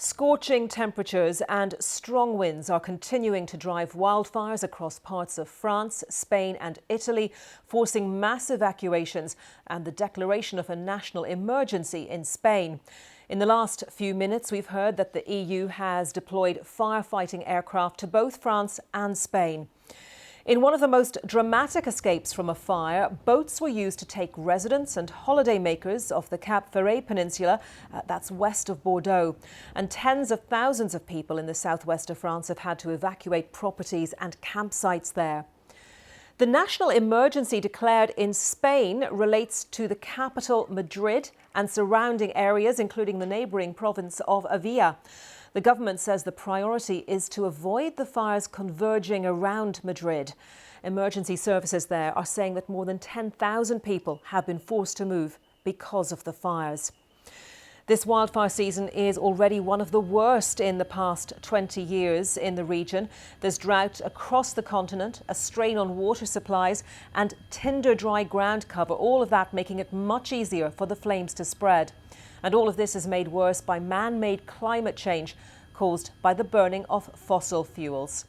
Scorching temperatures and strong winds are continuing to drive wildfires across parts of France, Spain and Italy, forcing mass evacuations and the declaration of a national emergency in Spain. In the last few minutes, we've heard that the EU has deployed firefighting aircraft to both France and Spain. In one of the most dramatic escapes from a fire, boats were used to take residents and holidaymakers off the Cap Ferret peninsula, that's west of Bordeaux. And tens of thousands of people in the southwest of France have had to evacuate properties and campsites there. The national emergency declared in Spain relates to the capital, Madrid, and surrounding areas, including the neighbouring province of Avia. The government says the priority is to avoid the fires converging around Madrid. Emergency services there are saying that more than 10,000 people have been forced to move because of the fires. This wildfire season is already one of the worst in the past 20 years in the region. There's drought across the continent, a strain on water supplies and tinder dry ground cover, all of that making it much easier for the flames to spread. And all of this is made worse by man-made climate change caused by the burning of fossil fuels.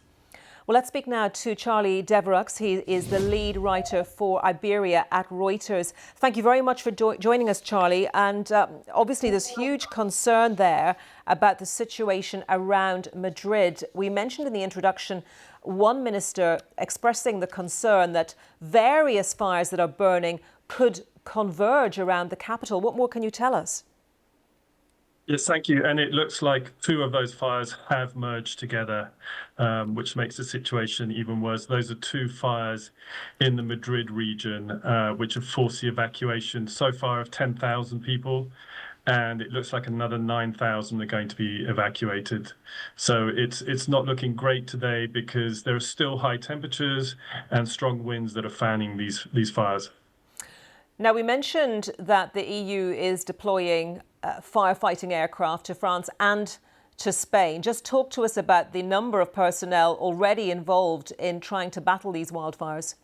Well, let's speak now to Charlie Devereux. He is the lead writer for Iberia at Reuters. Thank you very much for joining us, Charlie. And obviously there's huge concern there about the situation around Madrid. We mentioned in the introduction one minister expressing the concern that various fires that are burning could converge around the capital. What more can you tell us? Yes, thank you. And it looks like two of those fires have merged together, which makes the situation even worse. Those are two fires in the Madrid region, which have forced the evacuation so far of 10,000 people. And it looks like another 9,000 are going to be evacuated. So it's not looking great today because there are still high temperatures and strong winds that are fanning these fires. Now, we mentioned that the EU is deploying firefighting aircraft to France and to Spain. Just talk to us about the number of personnel already involved in trying to battle these wildfires.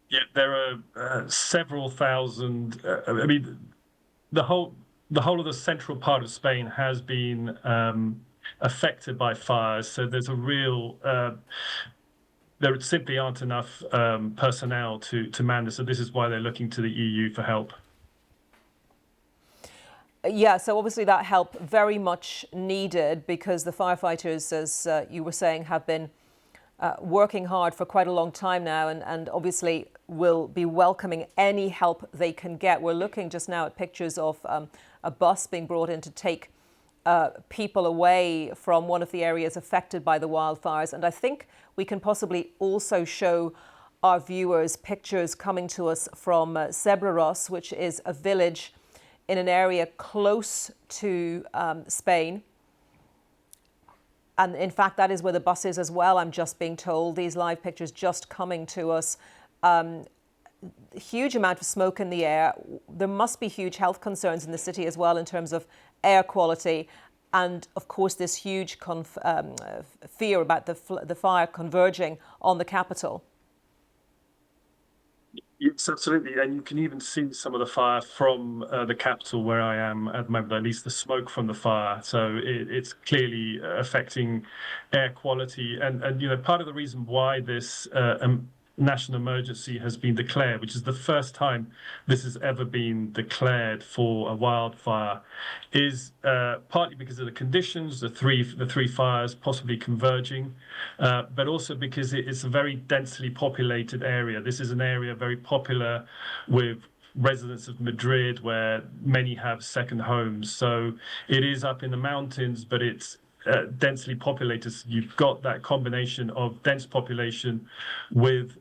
Yeah, there are several thousand. I mean, the whole of the central part of Spain has been affected by fires. So there's a real there simply aren't enough personnel to man this. So this is why they're looking to the EU for help. Yeah, so obviously that help very much needed because the firefighters, as you were saying, have been working hard for quite a long time now and obviously will be welcoming any help they can get. We're looking just now at pictures of a bus being brought in to take people away from one of the areas affected by the wildfires. And I think we can possibly also show our viewers pictures coming to us from Cebreros, which is a village in an area close to Spain. And in fact, that is where the bus is as well, I'm just being told. These live pictures just coming to us. Huge amount of smoke in the air. There must be huge health concerns in the city as well in terms of air quality. And of course, this huge fear about the fire converging on the capital. Yes, absolutely. And you can even see some of the fire from the capital where I am at the moment, at least the smoke from the fire. So it's clearly affecting air quality. And you know, part of the reason why this national emergency has been declared, which is the first time this has ever been declared for a wildfire, is partly because of the conditions, the three fires possibly converging, but also because it's a very densely populated area. This is an area very popular with residents of Madrid, where many have second homes. So it is up in the mountains, but it's densely populated. So you've got that combination of dense population with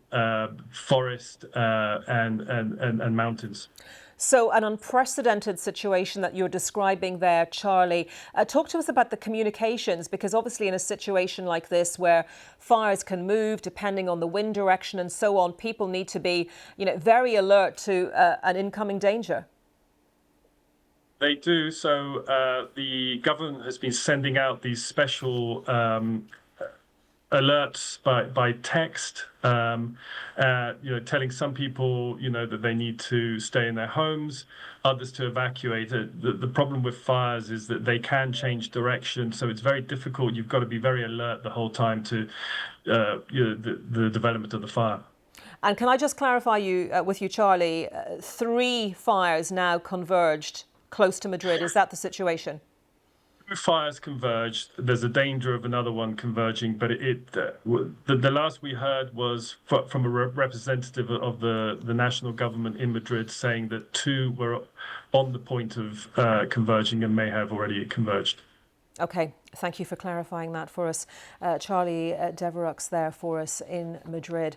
forest and mountains. So an unprecedented situation that you're describing there, Charlie. Talk to us about the communications, because obviously in a situation like this where fires can move depending on the wind direction and so on, people need to be, very alert to an incoming danger. They do. So the government has been sending out these special alerts by text, telling some people, that they need to stay in their homes, others to evacuate. The problem with fires is that they can change direction, so it's very difficult. You've got to be very alert the whole time to the development of the fire. And can I just clarify with you, Charlie, 3 fires now converged close to Madrid. Is that the situation? Fires converged. There's a danger of another one converging, but the last we heard was from a representative of the national government in Madrid saying that 2 were on the point of converging and may have already converged. Okay, thank you for clarifying that for us. Charlie Devereux there for us in Madrid.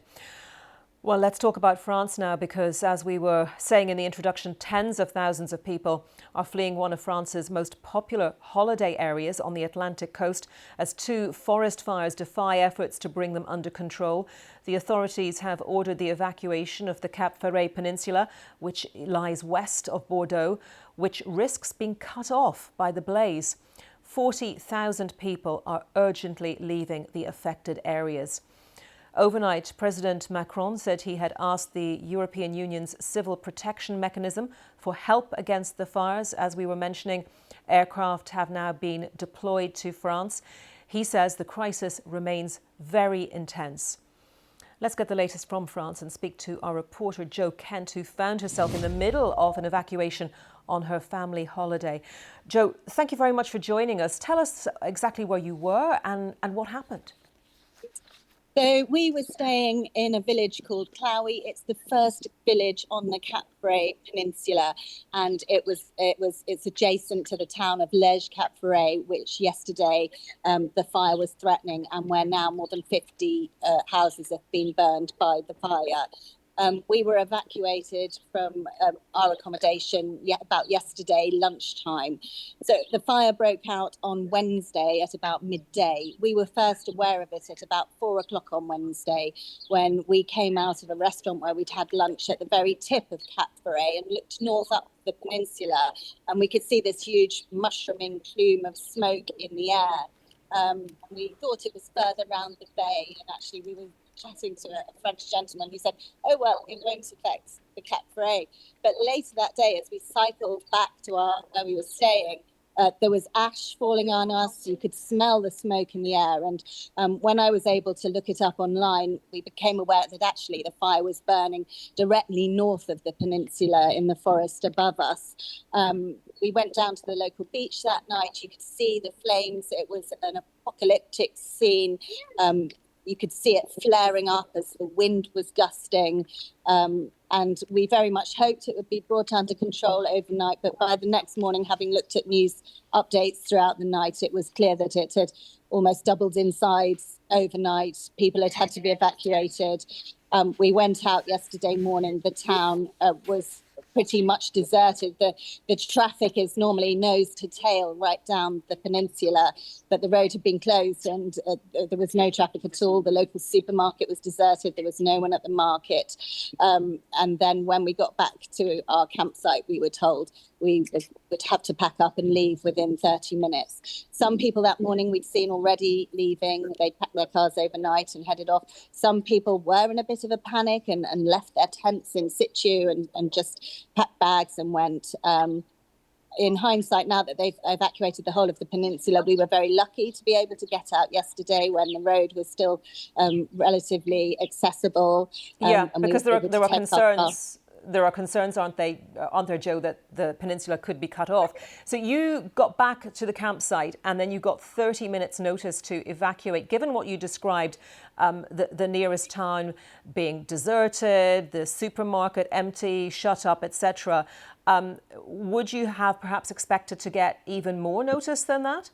Well, let's talk about France now, because as we were saying in the introduction, tens of thousands of people are fleeing one of France's most popular holiday areas on the Atlantic coast as 2 forest fires defy efforts to bring them under control. The authorities have ordered the evacuation of the Cap Ferret peninsula, which lies west of Bordeaux, which risks being cut off by the blaze. 40,000 people are urgently leaving the affected areas. Overnight, President Macron said he had asked the European Union's civil protection mechanism for help against the fires. As we were mentioning, aircraft have now been deployed to France. He says the crisis remains very intense. Let's get the latest from France and speak to our reporter Jo Kent, who found herself in the middle of an evacuation on her family holiday. Jo, thank you very much for joining us. Tell us exactly where you were and what happened. So we were staying in a village called Clowy. It's the first village on the Cap Ferret Peninsula, and it's adjacent to the town of Cap Ferret, which yesterday the fire was threatening, and where now more than 50 houses have been burned by the fire. We were evacuated from our accommodation about yesterday lunchtime. So the fire broke out on Wednesday at about midday. We were first aware of it at about 4 o'clock on Wednesday, when we came out of a restaurant where we'd had lunch at the very tip of Cap Ferret and looked north up the peninsula, and we could see this huge mushrooming plume of smoke in the air. We thought it was further round the bay, and actually we were chatting to a French gentleman who said, oh, well, it won't affect the Cap Ferret. But later that day, as we cycled back to where we were staying, there was ash falling on us. You could smell the smoke in the air. And when I was able to look it up online, we became aware that actually the fire was burning directly north of the peninsula in the forest above us. We went down to the local beach that night. You could see the flames. It was an apocalyptic scene. You could see it flaring up as the wind was gusting. And we very much hoped it would be brought under control overnight. But by the next morning, having looked at news updates throughout the night, it was clear that it had almost doubled in size overnight. People had to be evacuated. We went out yesterday morning. The town was pretty much deserted. The traffic is normally nose to tail right down the peninsula, but the road had been closed and there was no traffic at all. The local supermarket was deserted. There was no one at the market. And then when we got back to our campsite, we were told we would have to pack up and leave within 30 minutes. Some people that morning we'd seen already leaving. They packed their cars overnight and headed off. Some people were in a bit of a panic and left their tents in situ and just packed bags and went. In hindsight, now that they've evacuated the whole of the peninsula, we were very lucky to be able to get out yesterday when the road was still relatively accessible. Yeah, because there are concerns. There are concerns, aren't there, Jo, that the peninsula could be cut off. So you got back to the campsite and then you got 30 minutes notice to evacuate. Given what you described, the nearest town being deserted, the supermarket empty, shut up, etc., would you have perhaps expected to get even more notice than that?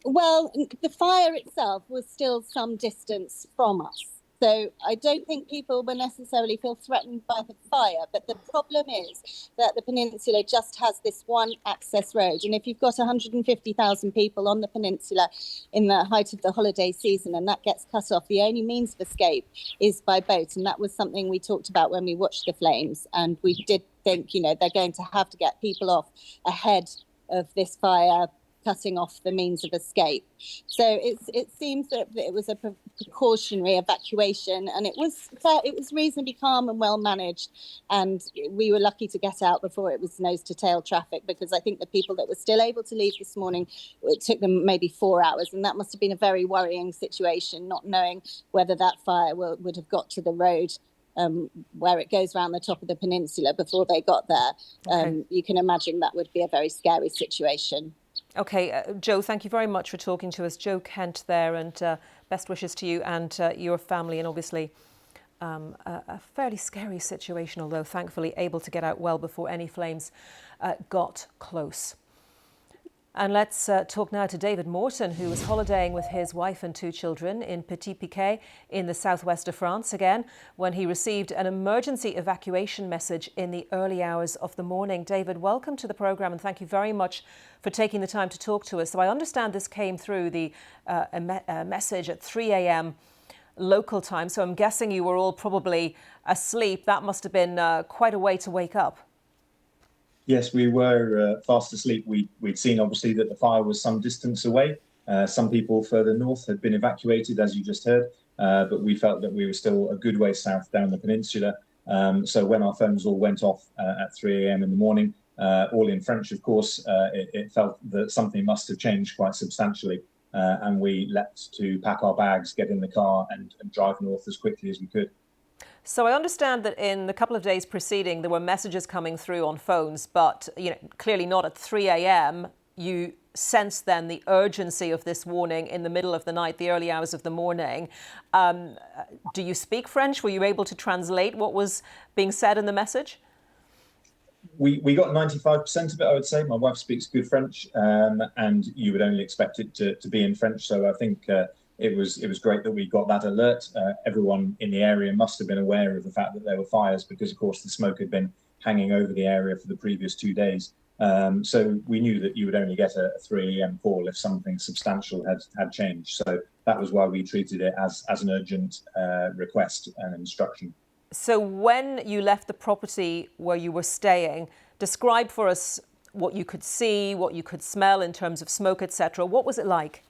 Well, the fire itself was still some distance from us. So I don't think people will necessarily feel threatened by the fire. But the problem is that the peninsula just has this one access road. And if you've got 150,000 people on the peninsula in the height of the holiday season and that gets cut off, the only means of escape is by boat. And that was something we talked about when we watched the flames. And we did think, they're going to have to get people off ahead of this fire cutting off the means of escape. So it seems that it was a precautionary evacuation, and it was reasonably calm and well managed. And we were lucky to get out before it was nose to tail traffic, because I think the people that were still able to leave this morning, it took them maybe 4 hours, and that must have been a very worrying situation, not knowing whether that fire would have got to the road where it goes around the top of the peninsula before they got there. Okay. You can imagine that would be a very scary situation. Okay, Jo, thank you very much for talking to us. Jo Kent there, and best wishes to you and your family, and obviously a fairly scary situation, although thankfully able to get out well before any flames got close. And let's talk now to David Morton, who was holidaying with his wife and 2 children in Petit-Piquet in the southwest of France again, when he received an emergency evacuation message in the early hours of the morning. David, welcome to the programme, and thank you very much for taking the time to talk to us. So I understand this came through the message at 3 a.m. local time, so I'm guessing you were all probably asleep. That must have been quite a way to wake up. Yes, we were fast asleep. We'd seen, obviously, that the fire was some distance away. Some people further north had been evacuated, as you just heard, but we felt that we were still a good way south down the peninsula. So when our phones all went off at 3 a.m. in the morning, all in French, of course, it felt that something must have changed quite substantially. And we leapt to pack our bags, get in the car and drive north as quickly as we could. So I understand that in the couple of days preceding, there were messages coming through on phones, but clearly not at 3 a.m. You sensed then the urgency of this warning in the middle of the night, the early hours of the morning. Do you speak French? Were you able to translate what was being said in the message? We got 95% of it, I would say. My wife speaks good French, and you would only expect it to be in French. So I think it was great that we got that alert. Everyone in the area must have been aware of the fact that there were fires, because, of course, the smoke had been hanging over the area for the previous 2 days. So we knew that you would only get a 3 a.m. call if something substantial had changed. So that was why we treated it as an urgent request and instruction. So when you left the property where you were staying, describe for us what you could see, what you could smell in terms of smoke, etc. What was it like?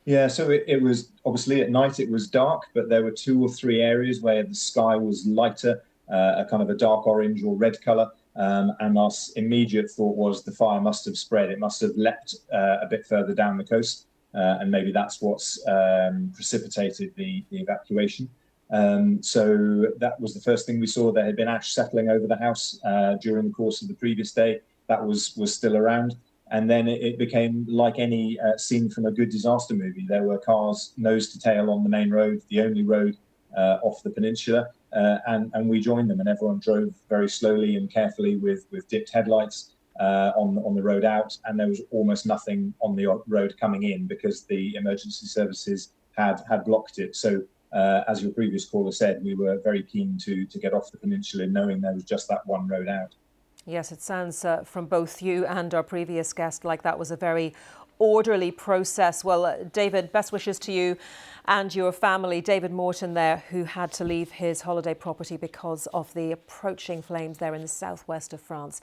Yeah, so it was obviously at night it was dark, but there were 2 or 3 areas where the sky was lighter, a kind of a dark orange or red colour. And our immediate thought was the fire must have spread. It must have leapt a bit further down the coast, and maybe that's what's precipitated the evacuation. So that was the first thing we saw. There had been ash settling over the house during the course of the previous day. That was still around. And then it became like any scene from a good disaster movie. There were cars nose to tail on the main road, the only road off the peninsula, and we joined them, and everyone drove very slowly and carefully with dipped headlights on the road out, and there was almost nothing on the road coming in because the emergency services had blocked it. So as your previous caller said, we were very keen to get off the peninsula, knowing there was just that one road out. Yes, it sounds from both you and our previous guest like that was a very orderly process. Well, David, best wishes to you and your family. David Morton there, who had to leave his holiday property because of the approaching flames there in the southwest of France.